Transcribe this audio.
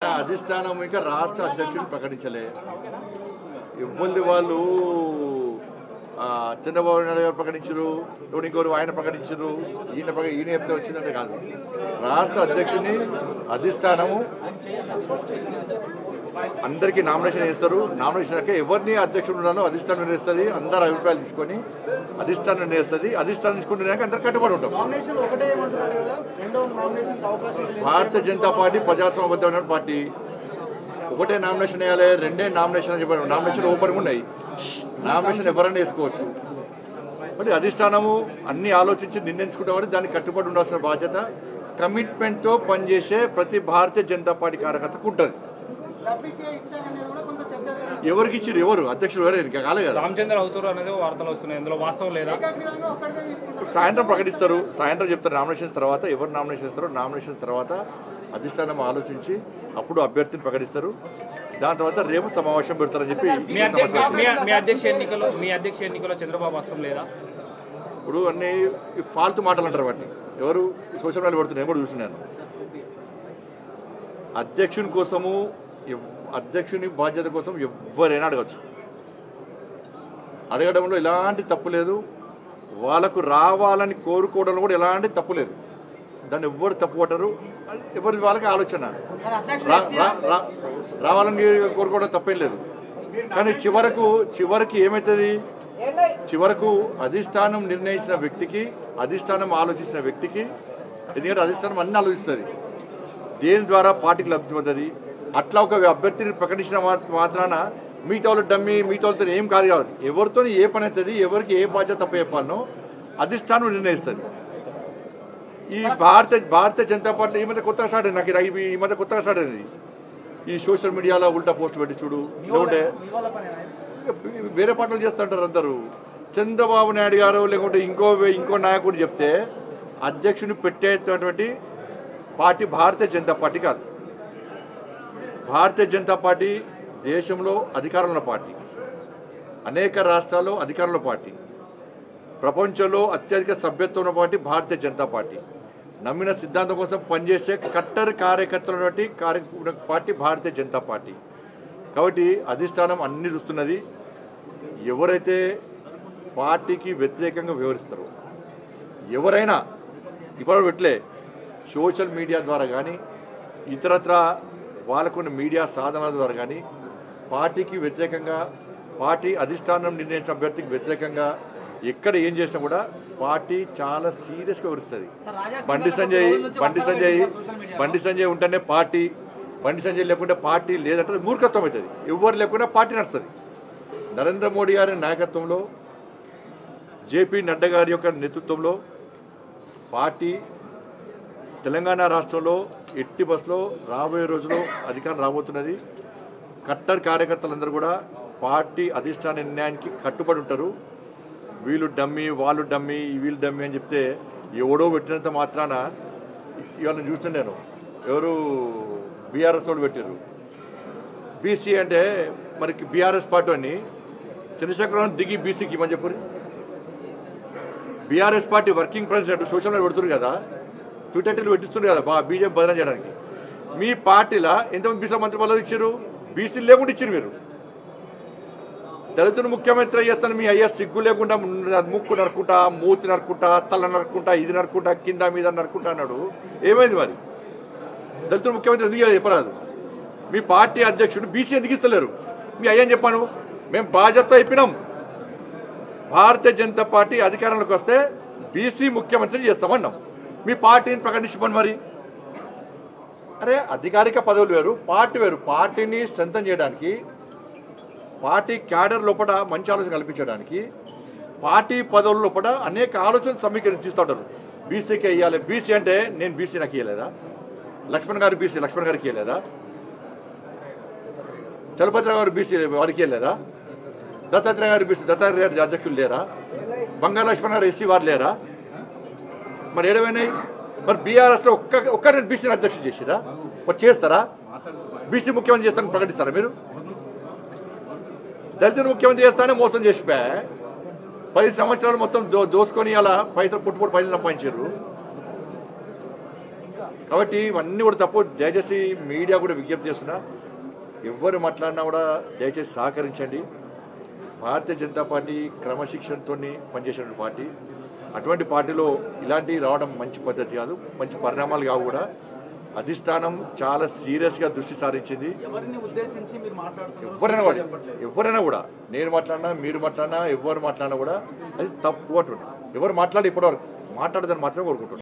అధిష్టానం ఇంకా రాష్ట్ర అధ్యక్షుడిని ప్రకటించలే. ఇవ్వంది వాళ్ళు చంద్రబాబు నాయుడు గారు ప్రకటించరు, ఇంకోరు ఆయన ప్రకటించరు, ఈయన చెప్తే వచ్చిందంటే కాదు. రాష్ట్ర అధ్యక్షుడిని అధిష్టానము అందరికీ నామినేషన్ చేస్తారు. నామినేషన్ ఎవరిని అధ్యక్షుడు ఉన్నారో అధిష్టానం నిర్ణయిస్తుంది. అందరు అభిప్రాయాలు తీసుకొని అధిష్టానం నిర్ణయిస్తుంది. అధిష్టానం తీసుకుంటున్నాక అందరు కట్టుబడి ఉంటాం. Bharatiya Janata party ప్రజాస్వామ్యబద్ధమైన party. ఒకటే నామినేషన్ వేయాలి, రెండే నామినేషన్ అని చెప్పారు. నామినేషన్ ఓపెన్గా ఉన్నాయి, నామినేషన్ ఎవరైనా వేసుకోవచ్చు. మరి అధిష్టానము అన్ని ఆలోచించి నిర్ణయించుకుంటామని దానికి కట్టుబడి ఉండాల్సిన బాధ్యత కమిట్మెంట్తో పనిచేసే ప్రతి భారతీయ జనతా పార్టీ కార్యకర్తకు ఉంటుంది. ఎవరికి ఇచ్చారు? ఎవరు అధ్యక్షుడు? ఎవరు కాలే కదా. రామచంద్ర అవుతారు అనేది వార్తలు వస్తున్నాయి, ఇందులో వాస్తవం లేదా? సాయంత్రం ప్రకటిస్తారు. సాయంత్రం చెప్తారు నామినేషన్స్ తర్వాత. ఎవరు నామినేషన్ ఇస్తారో నామినేషన్స్ తర్వాత అధిష్టానం ఆలోచించి అప్పుడు అభ్యర్థిని ప్రకటిస్తారు. దాని తర్వాత రేపు సమావేశం పెడతారని చెప్పి. మీ అధ్యక్ష ఎన్నికలో చంద్రబాబు వాస్తవం లేదా? ఇప్పుడు అన్ని ఫాల్తు మాటలు అంటారు. వాటిని ఎవరు సోషల్ మీడియాలో పెడుతున్నారు, నేను కూడా చూసినాను. అధ్యక్షుని కోసము, అధ్యక్షుని బాధ్యత కోసం ఎవరైనా అడగచ్చు. అడగడంలో ఎలాంటి తప్పు లేదు. వాళ్ళకు రావాలని కోరుకోవడంలో కూడా ఎలాంటి తప్పు లేదు. దాన్ని ఎవ్వరు తప్పు పట్టరు. ఎవరి వాళ్ళకి ఆలోచన రావాలని కోరుకోవడం తప్పేం లేదు. కానీ చివరికి ఏమవుతుంది? చివరకు అధిష్టానం నిర్ణయించిన వ్యక్తికి, అధిష్టానం ఆలోచించిన వ్యక్తికి, ఎందుకంటే అధిష్టానం అన్ని ఆలోచిస్తుంది దేని ద్వారా పార్టీకి లబ్ధి పొందుతుంది. అట్లా ఒక అభ్యర్థిని ప్రకటించిన మాత్రాన మిగతా వాళ్ళు డమ్మి, మిగతా వాళ్ళతో ఏం కాదు కాబట్టి ఎవరితో ఏ పని అవుతుంది, ఎవరికి ఏ బాధ్యత తప్ప చెప్పాలనో అధిష్టానం నిర్ణయిస్తుంది. ఈ భారతీయ జనతా పార్టీ ఈ మధ్య కొత్తగా స్టార్ట్ అయింది. నాకు ఈ మధ్య కొత్తగా స్టార్ట్ అయింది. ఈ సోషల్ మీడియాలో ఉల్టా పోస్ట్ పెట్టి చూడు, లేకుంటే వేరే పార్టీలు చేస్తుంటారు అందరూ. చంద్రబాబు నాయుడు గారు లేకుంటే ఇంకో నాయకుడు చెప్తే అధ్యక్షుని పెట్టేటటువంటి పార్టీ భారతీయ జనతా పార్టీ కాదు. భారతీయ జనతా పార్టీ దేశంలో అధికారంలో పార్టీ, అనేక రాష్ట్రాల్లో అధికారంలో పార్టీ, ప్రపంచంలో అత్యధిక సభ్యత్వం ఉన్న పార్టీ భారతీయ జనతా పార్టీ. నమ్మిన సిద్ధాంతం కోసం పనిచేసే కట్టర్ కార్యకర్తల పార్టీ భారతీయ జనతా పార్టీ. కాబట్టి అధిష్టానం అన్ని చూస్తున్నది. ఎవరైతే పార్టీకి వ్యతిరేకంగా వివరిస్తారో ఎవరైనా ఇప్పుడు పెట్టలే సోషల్ మీడియా ద్వారా కానీ ఇతరత్ర వాళ్ళకున్న మీడియా సాధనాల ద్వారా కానీ పార్టీకి వ్యతిరేకంగా, పార్టీ అధిష్టానం నిర్ణయించిన అభ్యర్థికి వ్యతిరేకంగా ఎక్కడ ఏం చేసినా కూడా పార్టీ చాలా సీరియస్గా వివరిస్తుంది. బండి సంజయ్ ఉంటేనే పార్టీ, బండి సంజయ్ లేకుంటే పార్టీ లేదంటే మూర్ఖత్వం అవుతుంది. ఎవరు లేకుండా పార్టీ నడుస్తుంది. నరేంద్ర మోడీ గారి నాయకత్వంలో, జేపీ నడ్డా గారి యొక్క నేతృత్వంలో పార్టీ తెలంగాణ రాష్ట్రంలో ఎట్టి బస్సులో రాబోయే రోజుల్లో అధికారం రాబోతున్నది. కట్టర్ కార్యకర్తలందరూ కూడా పార్టీ అధిష్టాన నిర్ణయానికి కట్టుబడి ఉంటారు. వీళ్ళు డమ్మి, వాళ్ళు డమ్మి, వీళ్ళు డమ్మి అని చెప్తే ఎవడో పెట్టినంత మాత్రాన ఇవాళ చూస్తున్నాను నేను. ఎవరు బీఆర్ఎస్ వాళ్ళు పెట్టారు. బీసీ అంటే మనకి బీఆర్ఎస్ పార్టీ అని చంద్రశేఖరరావు దిగి బీసీకి ఇవ్వని చెప్పారు. BRS party working president social media పెడుతున్నారు కదా, ట్విట్టర్లు పెట్టిస్తున్నారు కదా బీజేపీ బదనం చేయడానికి. మీ పార్టీలో ఎంతమంది బీసీ మంత్రి పదవులు ఇచ్చారు? బీసీలు లేకుండా ఇచ్చారు. మీరు దళితులు ముఖ్యమంత్రి చేస్తాను మీ అయ్యా సిగ్గు లేకుండా ముక్కు నరుకుంటా, మూతి నరుకుంటా, తల నరుకుంటా, ఇది నరుకుంటా, కింద మీద నరుకుంటా అన్నాడు. ఏమైంది మరి? దళితులు ముఖ్యమంత్రి ఎందుకు చెప్పరాదు? మీ పార్టీ అధ్యక్షుడు బీసీ ఎందుకు ఇస్తలేరు? మీ అయ్యని చెప్పాను. మేము బాధ్యత అయిపోయినాం. భారతీయ జనతా పార్టీ అధికారంలోకి వస్తే బీసీ ముఖ్యమంత్రి చేస్తామన్నాం. మీ పార్టీని ప్రకటించమని మరి. అరే అధికారిక పదవులు వేరు, పార్టీ వేరు. పార్టీని స్ట్రెంథన్ చేయడానికి, పార్టీ క్యాడర్ లోపల మంచి ఆలోచన కల్పించడానికి, పార్టీ పదవుల లోపల అనేక ఆలోచనలు సమీకరిస్తూ ఉంటారు. బీసీకి వేయాలి. బీసీ అంటే నేను బీసీ నాకు ఇవ్వలేదా? లక్ష్మణ్ గారు బీసీ, లక్ష్మణ్ గారికి ఇవ్వలేదా? చలపతిరావు గారు బీసీ, వారికి ఇవ్వలేదా? దత్తాత్రేయ గారు బీసీ, దత్తాత్రేయ గారి అధ్యక్షులు లేరా? బంగారు లక్ష్మణ్ గారు ఎస్సీ వారు లేరా? మరి ఏడమైనాయి? మరి బీఆర్ఎస్లో ఒక్కరిని బీసీని అధ్యక్షుడు చేసిరా? మరి చేస్తారా? బీసీ ముఖ్యమంత్రి చేస్తానని ప్రకటిస్తారా మీరు? దళితులు ముఖ్యమంత్రి చేస్తానే మోసం చేసిపోయా. 10 సంవత్సరాలు మొత్తం దోసుకొని అలా పైసలు పుట్టుపుట్టు పైసలు సంపాదించారు. కాబట్టి ఇవన్నీ కూడా తప్పు. దయచేసి మీడియా కూడా విజ్ఞప్తి చేస్తున్నా, ఎవరు మాట్లాడినా కూడా దయచేసి సహకరించండి. భారతీయ జనతా పార్టీ క్రమశిక్షణతో పనిచేసిన పార్టీ. అటువంటి పార్టీలో ఇలాంటివి రావడం మంచి పద్ధతి కాదు, మంచి పరిణామాలు కావు కూడా. అధిష్టానం చాలా సీరియస్గా దృష్టి సారించింది. ఎవరైనా కూడా నేను మాట్లాడినా, మీరు మాట్లాడినా, ఎవరు మాట్లాడినా కూడా అది తప్పు అంటుంది. ఎవరు మాట్లాడి ఇప్పటివరకు మాట్లాడదని మాత్రమే కోరుకుంటున్నాను.